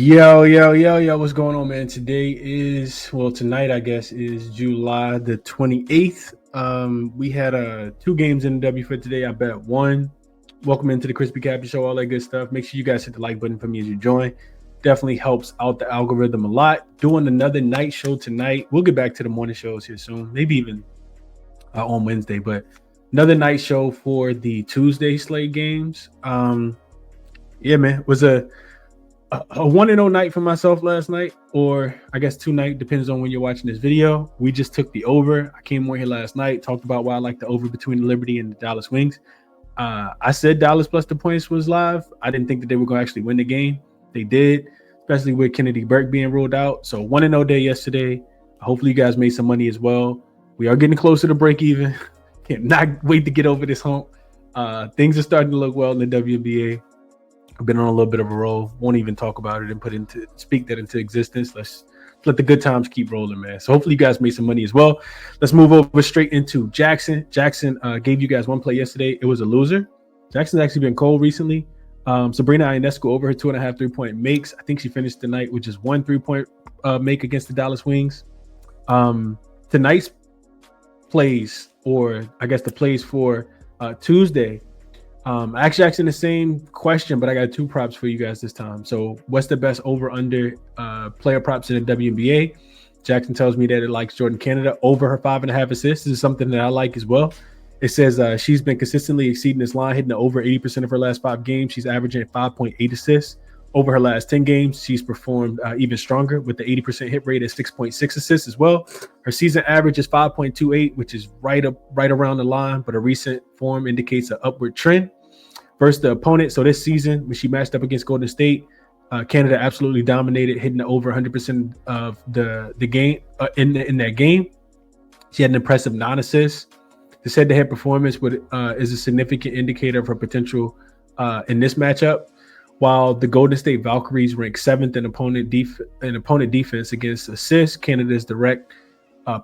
Yo, what's going on, man? Tonight, I guess, is July the 28th. We had 2 games in the W for today. I bet one. Welcome into the ChrisBeCappinn Show, all that good stuff. Make sure you guys hit the like button for me as you join. Definitely helps out the algorithm a lot. Doing another night show tonight. We'll get back to the morning shows here soon, maybe even on Wednesday, but another night show for the Tuesday slate games. Yeah, man, it was a 1-0 night for myself last night, or I guess 2 night, depends on when you're watching this video. We just took the over. I came on here last night, talked about why I like the over between the Liberty and the Dallas Wings. I said Dallas plus the points was live. I didn't think that they were going to actually win the game. They did, especially with Kennedy Burke being ruled out. So 1-0 day yesterday. Hopefully you guys made some money as well. We are getting closer to break even. Cannot wait to get over this hump. Things are starting to look well in the WNBA. I've been on a little bit of a roll. Won't even talk about it and speak that into existence. Let's let the good times keep rolling, man. So hopefully you guys made some money as well. Let's move over straight into jaXon. jaXon gave you guys one play yesterday. It was a loser. jaXon's actually been cold recently. Sabrina Ionescu over her 2.5 3-point makes. I think she finished the night with just 1 3-point make against the Dallas Wings. Tonight's plays, or I guess the plays for Tuesday. I actually asking the same question, but I got 2 props for you guys this time. So what's the best over-under player props in the WNBA? jaXon tells me that it likes Jordan Canada over her 5.5 assists. This is something that I like as well. It says she's been consistently exceeding this line, hitting over 80% of her last 5 games. She's averaging 5.8 assists. Over her last 10 games, she's performed even stronger with the 80% hit rate at 6.6 assists as well. Her season average is 5.28, which is right around the line, but a recent form indicates an upward trend. Versus the opponent, so this season, when she matched up against Golden State, Canada absolutely dominated, hitting over 100% of the game in that game. She had an impressive 9 assists. This head-to-head performance is a significant indicator of her potential in this matchup. While the Golden State Valkyries rank 7th in opponent defense against assists, Canada's direct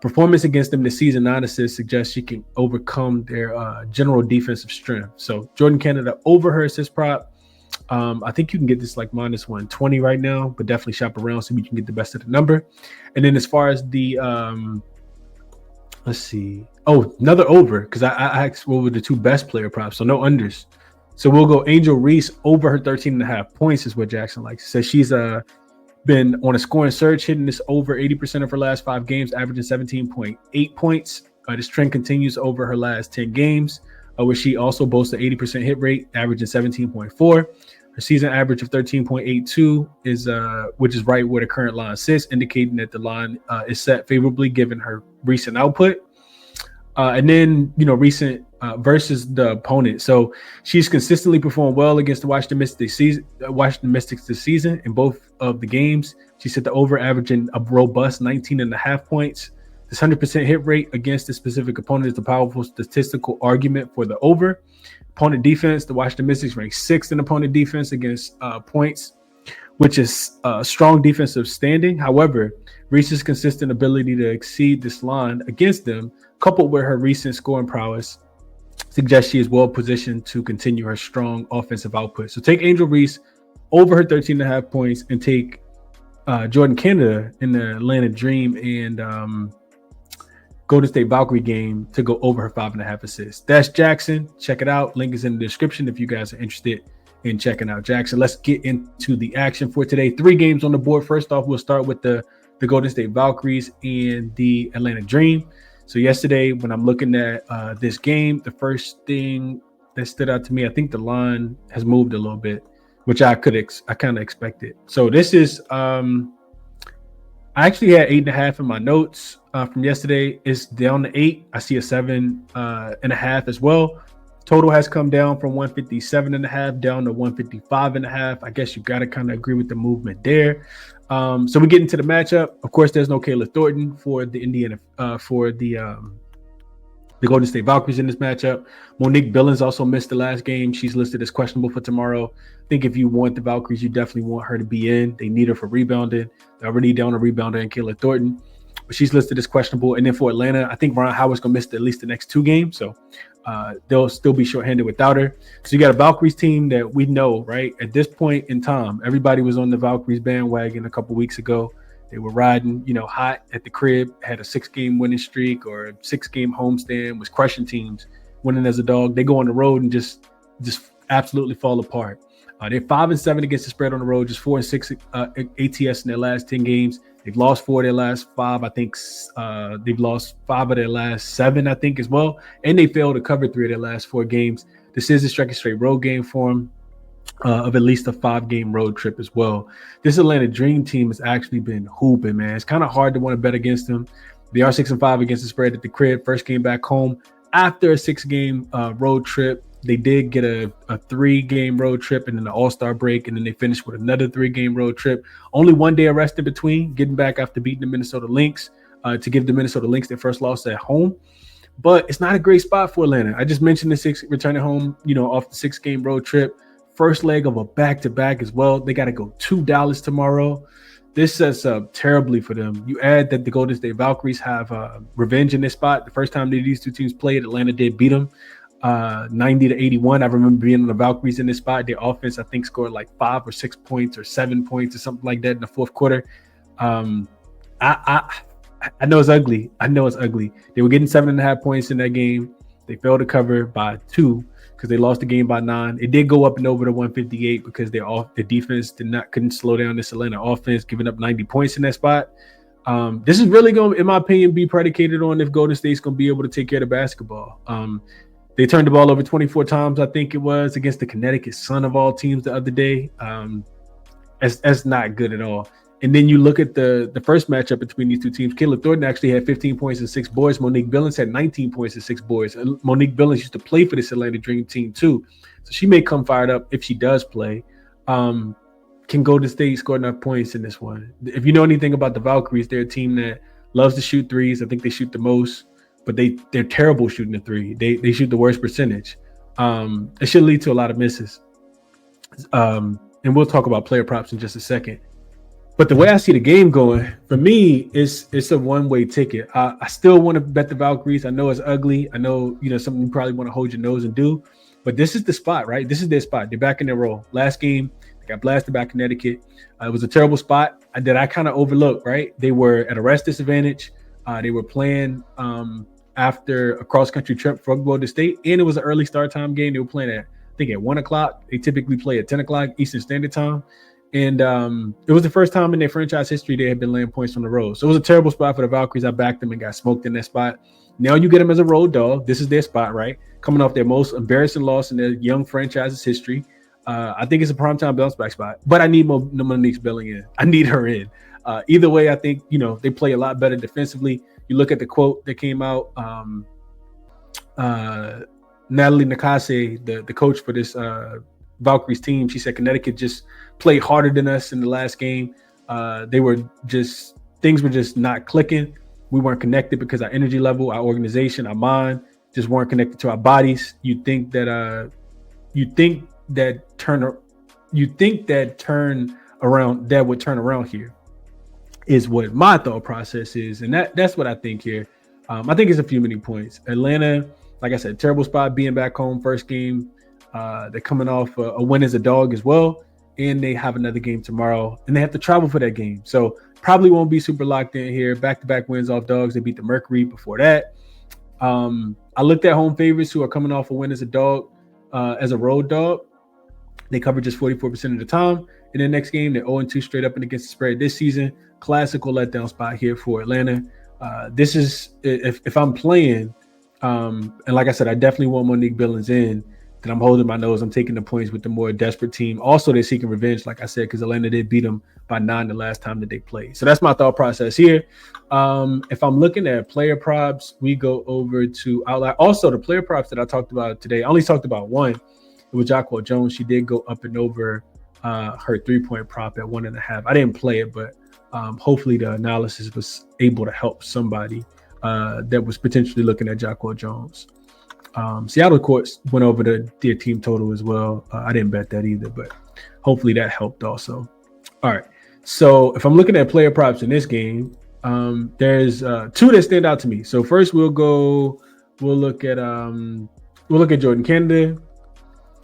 performance against them this season, 9 assists, suggests she can overcome their general defensive strength. So Jordan Canada over her assist prop. I think you can get this like minus 120 right now, but definitely shop around so we can get the best of the number. And then as far as the let's see. Oh, another over, because I asked what were the 2 best player props, so no unders. So we'll go Angel Reese over her 13.5 points is what jaXon likes. Says she's been on a scoring surge, hitting this over 80% of her last 5 games, averaging 17.8 points. This trend continues over her last 10 games, where she also boasts an 80% hit rate, averaging 17.4. Her season average of 13.82 is which is right where the current line sits, indicating that the line is set favorably given her recent output. And then, recent versus the opponent. So she's consistently performed well against the Washington Mystics this season in both of the games. She set the over, averaging a robust 19.5 points. This 100% hit rate against the specific opponent is a powerful statistical argument for the over. Opponent defense, the Washington Mystics rank 6th in opponent defense against points, which is a strong defensive standing. However, Reese's consistent ability to exceed this line against them, coupled with her recent scoring prowess, suggests she is well positioned to continue her strong offensive output. So take Angel Reese over her 13.5 points and take Jordan Canada in the Atlanta Dream and Golden State Valkyrie game to go over her 5.5 assists. That's jaXon. Check it out. Link is in the description if you guys are interested in checking out jaXon. Let's get into the action for today. 3 games on the board. First off, we'll start with the Golden State Valkyries and the Atlanta Dream. So yesterday, when I'm looking at this game, the first thing that stood out to me, I think the line has moved a little bit, which I kind of expected. So this is, I actually had 8.5 in my notes from yesterday. It's down to 8. I see a 7.5 as well. Total has come down from 157.5 down to 155.5. I guess you got to kind of agree with the movement there. So we get into the matchup. Of course, there's no Kayla Thornton for the the Golden State Valkyries in this matchup. Monique Billings also missed the last game. She's listed as questionable for tomorrow. I think if you want the Valkyries, you definitely want her to be in. They need her for rebounding. They're already down a rebounder in Kayla Thornton, but she's listed as questionable. And then for Atlanta, I think Ron Howard's going to miss at least the next 2 games. So they'll still be shorthanded without her. So you got a Valkyries team that we know, right? At this point in time, everybody was on the Valkyries bandwagon a couple weeks ago. They were riding, hot at the crib, had a 6-game winning streak or a 6-game homestand, was crushing teams, winning as a dog. They go on the road and just absolutely fall apart. They're 5-7 against the spread on the road, just 4-6 ATS in their last 10 games. They've lost 4 of their last 5. I think they've lost 5 of their last 7, I think, as well. And they failed to cover 3 of their last 4 games. This is a second straight road game for them of at least a 5-game road trip as well. This Atlanta Dream team has actually been hooping, man. It's kind of hard to want to bet against them. They are 6-5 against the spread at the crib. First game back home after a 6-game road trip. They did get a 3-game road trip and then the All-Star break, and then they finished with another 3-game road trip. Only 1 day of rest in between, getting back after beating the Minnesota Lynx to give the Minnesota Lynx their first loss at home. But it's not a great spot for Atlanta. I just mentioned the 6 returning home, off the 6-game road trip. First leg of a back-to-back as well. They got to go to Dallas tomorrow. This sets up terribly for them. You add that the Golden State Valkyries have revenge in this spot. The first time these two teams played, Atlanta did beat them 90-81. I remember being on the Valkyries in this spot. Their offense, I think, scored like 5 or 6 points or 7 points or something like that in the fourth quarter. I know it's ugly. They were getting 7.5 points in that game. They failed to cover by 2 because they lost the game by 9. It did go up and over to 158 because their defense couldn't slow down this Atlanta offense, giving up 90 points in that spot. This is really going to, in my opinion, be predicated on if Golden State's going to be able to take care of the basketball. They turned the ball over 24 times, I think it was, against the Connecticut Sun of all teams the other day. That's not good at all. And then you look at the first matchup between these two teams. Kayla Thornton actually had 15 points and 6 boards. Monique Billings had 19 points and 6 boards. Monique Billings used to play for this Atlanta Dream team too. So she may come fired up if she does play. Can Golden State score enough points in this one? If you know anything about the Valkyries, they're a team that loves to shoot threes. I think they shoot the most, but they're terrible shooting the three. They shoot the worst percentage. It should lead to a lot of misses. And we'll talk about player props in just a second. But the way I see the game going, for me, it's a one-way ticket. I still want to bet the Valkyries. I know it's ugly. I know, something you probably want to hold your nose and do. But this is the spot, right? This is their spot. They're back in their role. Last game, they got blasted by Connecticut. It was a terrible spot that I kind of overlooked, right? They were at a rest disadvantage. They were playing after a cross-country trip from Golden State, and it was an early start time game. They were playing at 1 o'clock. They typically play at 10 o'clock Eastern Standard Time. And it was the first time in their franchise history they had been laying points on the road. So it was a terrible spot for the Valkyries. I backed them and got smoked in that spot. Now you get them as a road dog. This is their spot, right? Coming off their most embarrassing loss in their young franchise's history. I think it's a primetime bounce back spot. But I need Monique Billings in. I need her in. Either way, I think, they play a lot better defensively. You look at the quote that came out. Natalie Nakase, the coach for this Valkyries team, she said Connecticut just played harder than us in the last game. Things were just not clicking. We weren't connected because our energy level, our organization, our mind just weren't connected to our bodies. You think that would turn around here is what my thought process is, and that's what I think here. I think it's a few many points. Atlanta, like I said, terrible spot being back home first game. They're coming off a win as a dog as well, and they have another game tomorrow, and they have to travel for that game. So probably won't be super locked in here. Back-to-back wins off dogs. They beat the Mercury before that. I looked at home favorites who are coming off a win as a dog, as a road dog. They cover just 44% of the time. In the next game, they're 0-2 straight up and against the spread this season. Classical letdown spot here for Atlanta. This is, if I'm playing, and like I said, I definitely want Monique Billings in, then I'm holding my nose. I'm taking the points with the more desperate team. Also, they're seeking revenge, like I said, because Atlanta did beat them by 9 the last time that they played. So that's my thought process here. If I'm looking at player props, we go over to Outlier. Also, the player props that I talked about today, I only talked about one. It was jaXon Jones. She did go up and over her 3-point prop at 1.5. I didn't play it, but hopefully the analysis was able to help somebody that was potentially looking at jaXon Jones. Seattle courts went over their team total as well. I didn't bet that either, but hopefully that helped also. All right. So if I'm looking at player props in this game, there's 2 that stand out to me. So first we'll look at we'll look at Jordan Canada.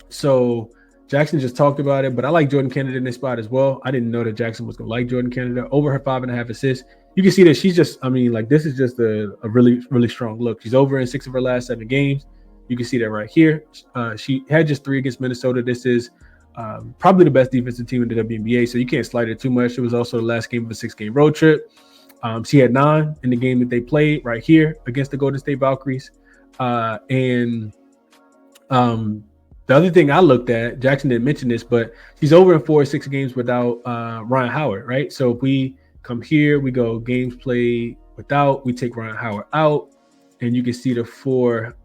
So jaXon just talked about it, but I like Jordan Canada in this spot as well. I didn't know that jaXon was going to like Jordan Canada over her 5.5 assists. You can see that she's just, this is just a really, really strong look. She's over in 6 of her last 7 games. You can see that right here. She had just 3 against Minnesota. This is probably the best defensive team in the WNBA, so you can't slight it too much. It was also the last game of a 6-game road trip. She had 9 in the game that they played right here against the Golden State Valkyries. The other thing I looked at, jaXon didn't mention this, but she's over in 4 or 6 games without Ryan Howard, right? So if we come here, we go games played without, we take Ryan Howard out, and you can see the 4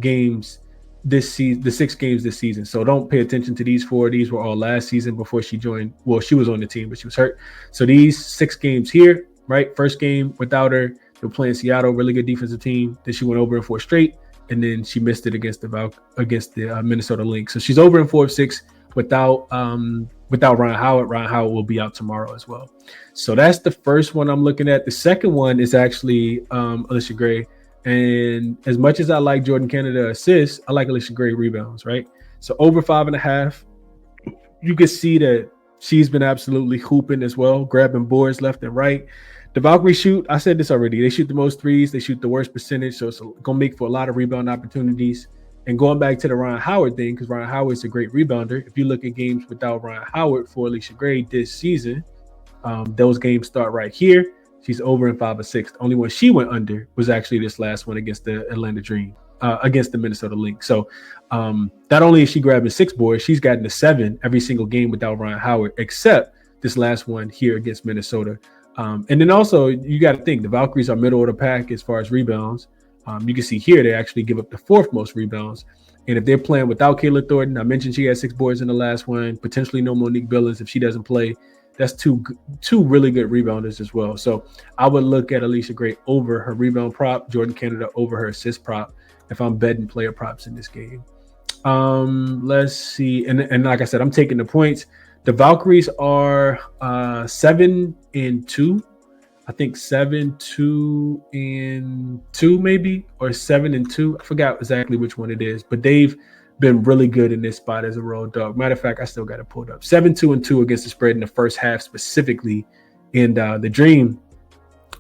games this season, the 6 games this season. So don't pay attention to these 4. These were all last season before she joined. Well, she was on the team, but she was hurt. So these 6 games here, right? First game without her, they were playing Seattle, really good defensive team. Then she went over in 4 straight. And then she missed it against the Minnesota Lynx. So she's over in 4 of 6 without Ryan Howard. Ryan Howard will be out tomorrow as well. So that's the first one I'm looking at. The second one is actually Alicia Gray. And as much as I like Jordan Canada assists, I like Alicia Gray rebounds, right? So over 5.5, you can see that she's been absolutely hooping as well, grabbing boards left and right. The Valkyries shoot, I said this already, they shoot the most threes, they shoot the worst percentage, so it's going to make for a lot of rebound opportunities. And going back to the Ryan Howard thing, because Ryan Howard's a great rebounder, if you look at games without Ryan Howard for Alicia Gray this season, those games start right here. She's over in 5 of 6. The only one she went under was actually this last one against the Atlanta Dream, against the Minnesota Lynx. So not only is she grabbing 6 boards, she's gotten to 7 every single game without Ryan Howard, except this last one here against Minnesota. And then also, you got to think the Valkyries are middle of the pack as far as rebounds. You can see here they actually give up the 4th most rebounds. And if they're playing without Kayla Thornton, I mentioned she had 6 boards in the last one, potentially no Monique Billings if she doesn't play. That's two really good rebounders as well. So I would look at Alicia Gray over her rebound prop, Jordan Canada over her assist prop if I'm betting player props in this game. Let's see. And like I said, I'm taking the points. The Valkyries are 7-2. I think 7-2 maybe, or 7-2. I forgot exactly which one it is, but they've been really good in this spot as a road dog. Matter of fact, I still got it pulled up. 7-2-2 against the spread in the first half specifically. And the Dream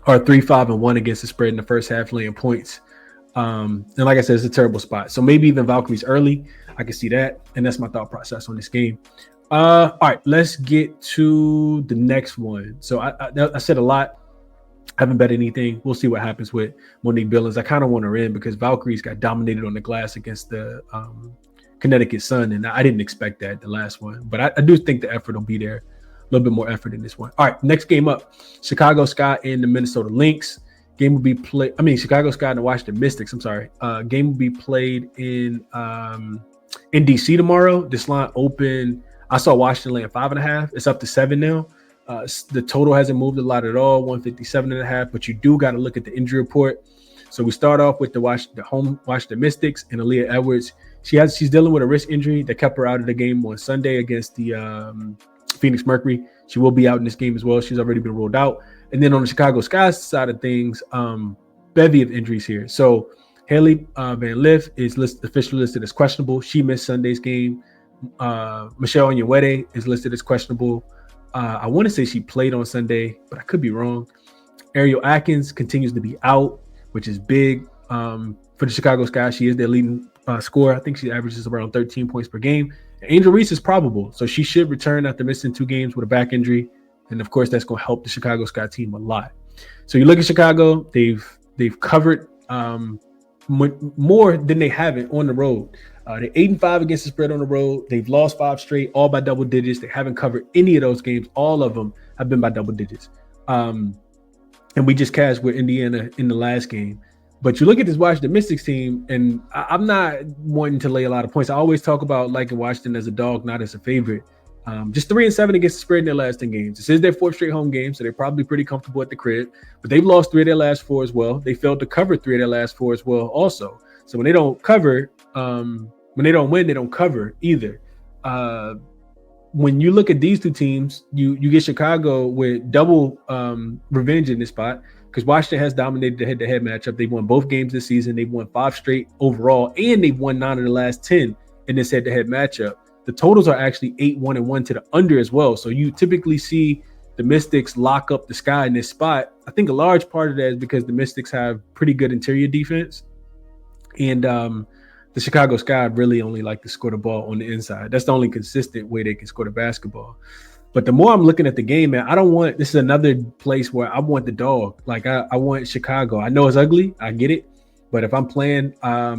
are 3-5-1 against the spread in the first half, laying points. And like I said, it's a terrible spot. So maybe even Valkyries early. I can see that. And that's my thought process on this game. All right, let's get to the next one. So I said a lot. I haven't bet anything. We'll see what happens with Monique Billings. I kind of want her in because Valkyries got dominated on the glass against the Connecticut Sun, and I didn't expect that the last one. But I do think the effort will be there. A little bit more effort in this one. All right, next game up. Chicago Sky and the Minnesota Lynx. Game will be played. Chicago Sky and the Washington Mystics. I'm sorry. Game will be played in DC tomorrow. This line open. I saw Washington laying 5.5. It's up to 7 now. The total hasn't moved a lot at all, 157.5. But you do got to look at the injury report. So we start off with the Washington Mystics and Aaliyah Edwards. She's dealing with a wrist injury that kept her out of the game on Sunday against the Phoenix Mercury. She will be out in this game as well. She's already been ruled out. And then on the Chicago Sky side of things, bevy of injuries here. So Haley Van Lith is officially listed as questionable. She missed Sunday's game. Michelle Onyenwere is listed as questionable. I want to say she played on Sunday, but I could be wrong. Ariel Atkins continues to be out, which is big for the Chicago Sky. She is their leading scorer. I think she averages around 13 points per game. And Angel Reese is probable, so she should return after missing 2 games with a back injury. And of course, that's going to help the Chicago Sky team a lot. So you look at Chicago; they've covered more than they haven't on the road. They're 8-5 against the spread on the road. They've lost 5 straight, all by double digits. They haven't covered any of those games. All of them have been by double digits. And we just cashed with Indiana in the last game. But you look at this Washington Mystics team, and I'm not wanting to lay a lot of points. I always talk about liking Washington as a dog, not as a favorite. Just 3-7 against the spread in their last 10 games. This is their 4th straight home game, so they're probably pretty comfortable at the crib. But they've lost 3 of their last 4 as well. They failed to cover 3 of their last 4 as well also. So when they don't cover, when they don't win, they don't cover either. When you look at these two teams, you get Chicago with double revenge in this spot because Washington has dominated the head-to-head matchup. They've won both games this season. They've won 5 straight overall, and they've won 9 of the last 10 in this head-to-head matchup. The totals are actually 8-1-1 to the under as well. So you typically see the Mystics lock up the Sky in this spot. I think a large part of that is because the Mystics have pretty good interior defense, and the Chicago Sky really only like to score the ball on the inside. That's the only consistent way they can score the basketball. But the more I'm looking at the game, man, this is another place where I want the dog. Like I want Chicago. I know it's ugly. I get it. But if I'm playing, I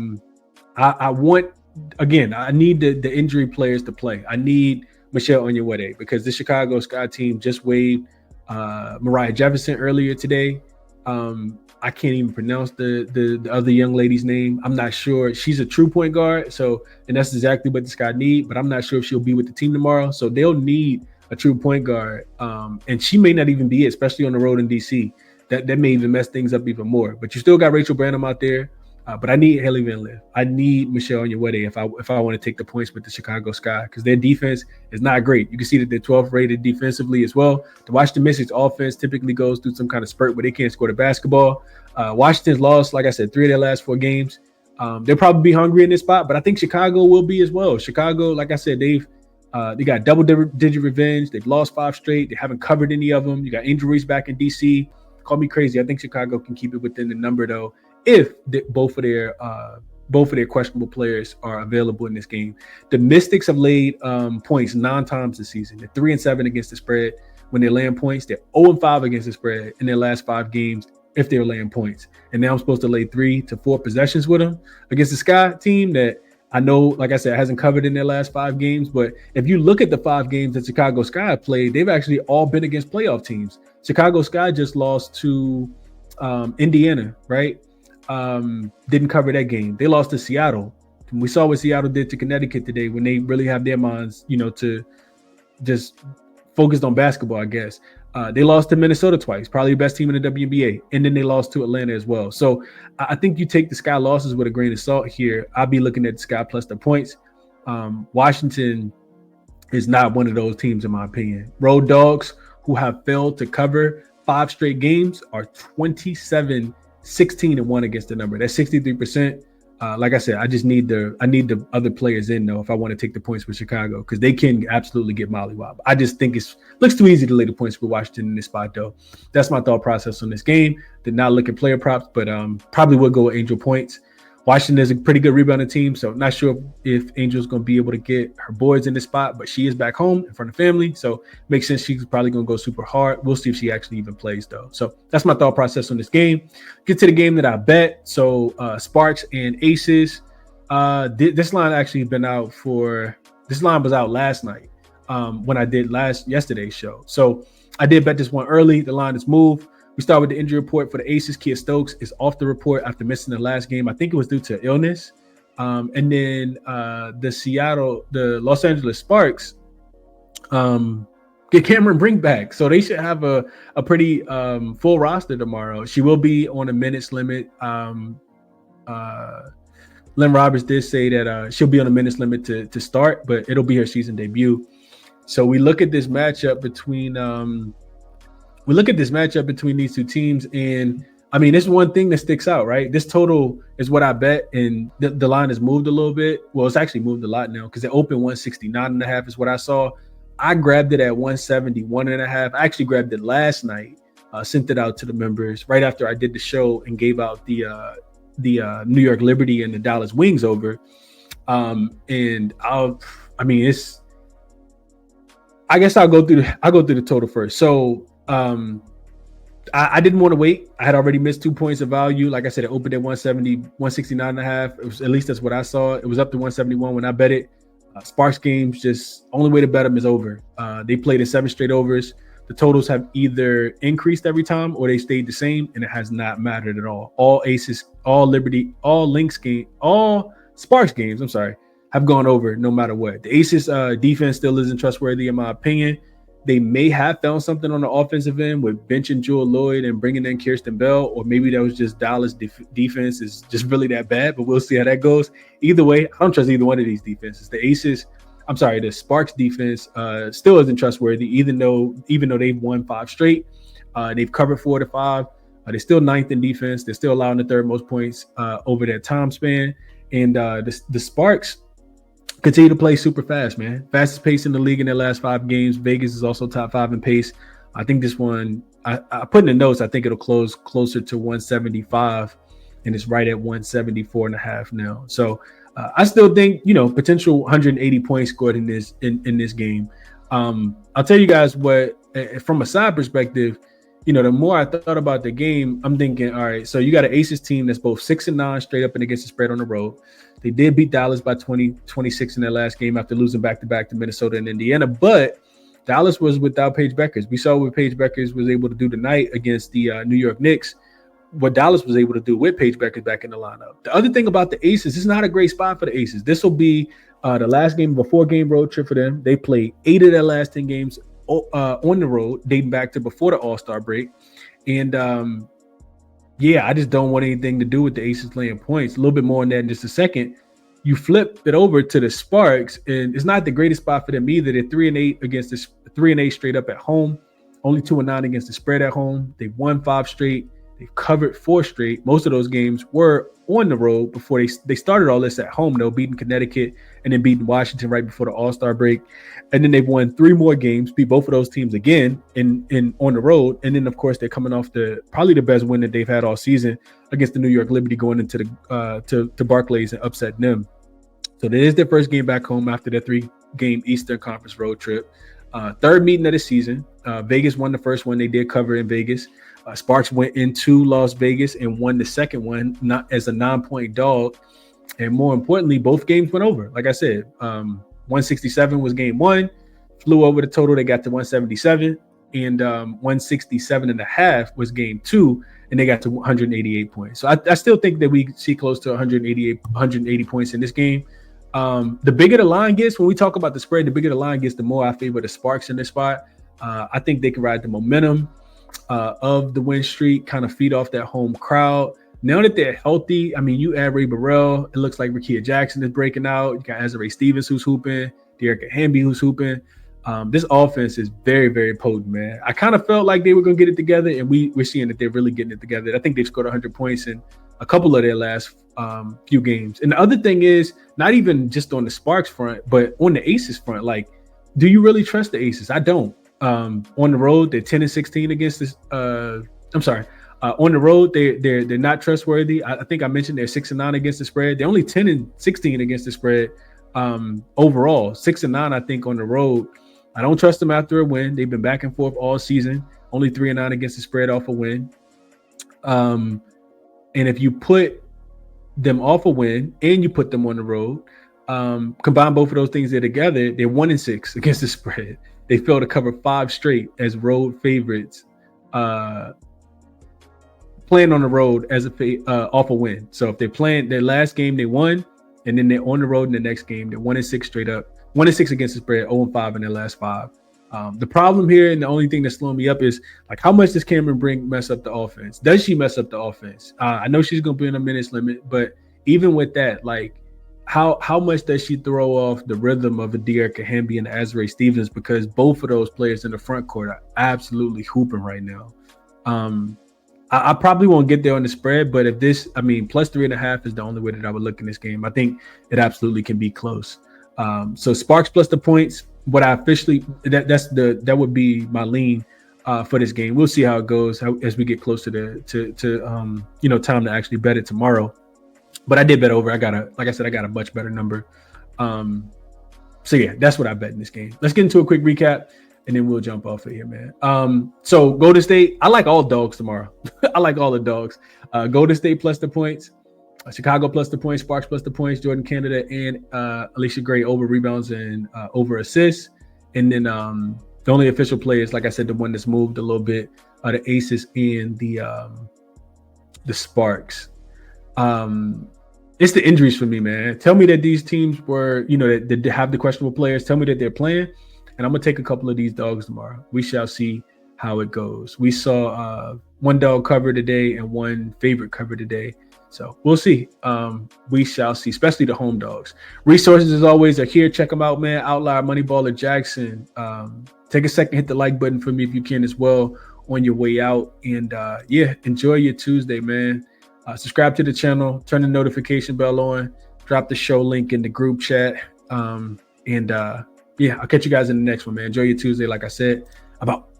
need the injury players to play. I need Michelle Onyenwere because the Chicago Sky team just waived Mariah Jefferson earlier today. I can't even pronounce the other young lady's name. I'm not sure. She's a true point guard, and that's exactly what the Sky need, but I'm not sure if she'll be with the team tomorrow. So they'll need a true point guard, and she may not even be it, especially on the road in DC. That may even mess things up even more. But you still got Rachel Branham out there. But I need Haley Van Lith. I need Michelle Onyenwere if I want to take the points with the Chicago Sky, because their defense is not great. You can see that they're 12th rated defensively as well. The Washington Mystics offense typically goes through some kind of spurt where they can't score the basketball. Washington's lost, like I said, 3 of their last 4 games. They'll probably be hungry in this spot, but I think Chicago will be as well. Chicago, like I said, they got double-digit revenge. They've lost 5 straight. They haven't covered any of them. You got injuries back in DC. Call me crazy. I think Chicago can keep it within the number, though, if both of their questionable players are available in this game. The Mystics have laid points 9 times this season. They're 3-7 against the spread when they're laying points. They're 0-5 against the spread in their last 5 games if they're laying points. And now I'm supposed to lay 3 to 4 possessions with them against the Sky team that I know, like I said, hasn't covered in their last 5 games. But if you look at the 5 games that Chicago Sky played, they've actually all been against playoff teams. Chicago Sky just lost to Indiana, right? Didn't cover that game. They lost to Seattle. And we saw what Seattle did to Connecticut today when they really have their minds, to just focused on basketball, I guess. They lost to Minnesota twice, probably the best team in the WNBA. And then they lost to Atlanta as well. So I think you take the Sky losses with a grain of salt here. I'll be looking at the Sky plus the points. Washington is not one of those teams, in my opinion. Road dogs who have failed to cover 5 straight games are 27-16-1 against the number. That's 63%. Like I said, I need the other players in though if I want to take the points with Chicago, because they can absolutely get mollywopped. I just think looks too easy to lay the points with Washington in this spot though. That's my thought process on this game. Did not look at player props, but probably would go with Angel points. Washington is a pretty good rebounding team, so not sure if Angel's going to be able to get her boards in this spot, but she is back home in front of family, so makes sense she's probably going to go super hard. We'll see if she actually even plays, though. So that's my thought process on this game. Get to the game that I bet. So Sparks and Aces. This line actually been out this line was out last night when I did yesterday's show. So I did bet this one early. The line is moved. We start with the injury report for the Aces. Kia Stokes is off the report after missing the last game. I think it was due to illness. And then the Los Angeles Sparks get Cameron Brink back. So they should have a pretty full roster tomorrow. She will be on a minutes limit. Lynn Roberts did say that she'll be on a minutes limit to start, but it'll be her season debut. So we look at this matchup between these two teams, and I mean, this one thing that sticks out, right? This total is what I bet, and the line has moved a little bit. Well, it's actually moved a lot now because it opened 169.5 is what I saw. I grabbed it at 171.5. I actually grabbed it last night, sent it out to the members right after I did the show and gave out the New York Liberty and the Dallas Wings over. And I guess I'll go through the total first. So I didn't want to wait. I had already missed 2 points of value. Like I said, it opened at 169.5. It was, at least that's what I saw. It was up to 171 when I bet it. Sparks games, just only way to bet them is over. They played in 7 straight overs. The totals have either increased every time or they stayed the same, and it has not mattered at all. All Aces, all Liberty, all Lynx game, all Sparks games, have gone over no matter what. The Aces defense still isn't trustworthy in my opinion. They may have found something on the offensive end with benching Jewel Lloyd and bringing in Kirsten Bell, or maybe that was just Dallas defense is just really that bad, but we'll see how that goes. Either way, I don't trust either one of these defenses. The Sparks defense still isn't trustworthy, even though they've won 5 straight. They've covered 4 to 5. They're still ninth in defense. They're still allowing the third most points over that time span. And the Sparks continue to play super fast, man. Fastest pace in the league in their last 5 games. Vegas is also top 5 in pace. I think this one, I put in the notes, I think it'll close closer to 175, and it's right at 174.5 now. So I still think, potential 180 points scored in this game. I'll tell you guys what, from a side perspective, the more I thought about the game, I'm thinking, all right, so you got an Aces team that's both 6-9 straight up and against the spread on the road. They did beat Dallas by 26 in their last game after losing back-to-back to Minnesota and Indiana, but Dallas was without Paige Beckers. We saw what Paige Beckers was able to do tonight against the New York Knicks, what Dallas was able to do with Paige Beckers back in the lineup. The other thing about the Aces, it's not a great spot for the Aces. This will be the last game of a 4-game road trip for them. They played 8 of their last 10 games on the road, dating back to before the All-Star break. And I just don't want anything to do with the Aces laying points. A little bit more on that in just a second. You flip it over to the Sparks, and it's not the greatest spot for them either. They're 3-8 against this 3-8 straight up at home, only 2-9 against the spread at home. They've won 5 straight. They've covered 4 straight. Most of those games were on the road before they started all this at home, though, beating Connecticut and then beating Washington right before the All-Star break. And then they've won 3 more games, beat both of those teams again in on the road. And then, of course, they're coming off probably the best win that they've had all season against the New York Liberty, going into the to Barclays and upsetting them. So that is their first game back home after their 3-game Eastern Conference road trip. Third meeting of the season. Vegas won the first one. They did cover in Vegas. Sparks went into Las Vegas and won the second one, not as a 9-point dog. And more importantly, both games went over. Like I said, 167 was game 1, flew over the total. They got to 177, and 167.5 was game 2, and they got to 188 points. So I still think that we see close to 180 points in this game. The bigger the line gets, when we talk about the spread, the bigger the line gets, the more I favor the Sparks in this spot. I think they can ride the momentum of the win streak, kind of feed off that home crowd. Now that they're healthy, I mean, you add Ray Burrell, it looks like Rickea Jackson is breaking out. You got Azurá Stevens who's hooping, Dearica Hamby who's hooping. This offense is very, very potent, man. I kind of felt like they were going to get it together, and we're seeing that they're really getting it together. I think they've scored 100 points in a couple of their last few games. And the other thing is, not even just on the Sparks front, but on the Aces front, like, do you really trust the Aces? I don't. On the road, they're 10-16 against this. On the road, they're not trustworthy. I think I mentioned they're 6-9 against the spread. They're only 10-16 against the spread overall. 6-9, I think, on the road. I don't trust them after a win. They've been back and forth all season. Only 3-9 against the spread off a win. And if you put them off a win and you put them on the road, combine both of those things together, they're 1-6 against the spread. They failed to cover 5 straight as road favorites. Playing on the road as off a win. So if they're playing their last game, they won, and then they're on the road in the next game, they're 1-6 straight up, 1-6 against the spread, 0-5 in their last 5. The problem here, and the only thing that's slowing me up, is like, how much does Cameron Brink mess up the offense? Does she mess up the offense? I know she's going to be in a minutes limit, but even with that, like, how much does she throw off the rhythm of a Dearica Hamby and Azurá Stevens? Because both of those players in the front court are absolutely hooping right now. I probably won't get there on the spread, but if this, I mean, plus 3.5 is the only way that I would look in this game. I think it absolutely can be close. So Sparks plus the points. What I officially that would be my lean for this game. We'll see how it goes as we get closer to time to actually bet it tomorrow. But I did bet over. I got a much better number. So yeah, that's what I bet in this game. Let's get into a quick recap, and then we'll jump off of here, man. So Golden State, I like all dogs tomorrow. I like all the dogs. Golden State plus the points, Chicago plus the points, Sparks plus the points, Jordan Canada and Alicia Gray over rebounds and over assists. And then the only official players, like I said, the one that's moved a little bit, are the Aces and the Sparks. It's the injuries for me, man. Tell me that these teams were, that have the questionable players. Tell me that they're playing. And I'm going to take a couple of these dogs tomorrow. We shall see how it goes. We saw one dog cover today and one favorite cover today. So we'll see. We shall see, especially the home dogs. Resources, as always, are here. Check them out, man. Outlier, Moneyballer, jaXon. Take a second, hit the like button for me if you can as well on your way out. And yeah, enjoy your Tuesday, man. Subscribe to the channel, turn the notification bell on, drop the show link in the group chat. Yeah, I'll catch you guys in the next one, man. Enjoy your Tuesday. Like I said, I'm out.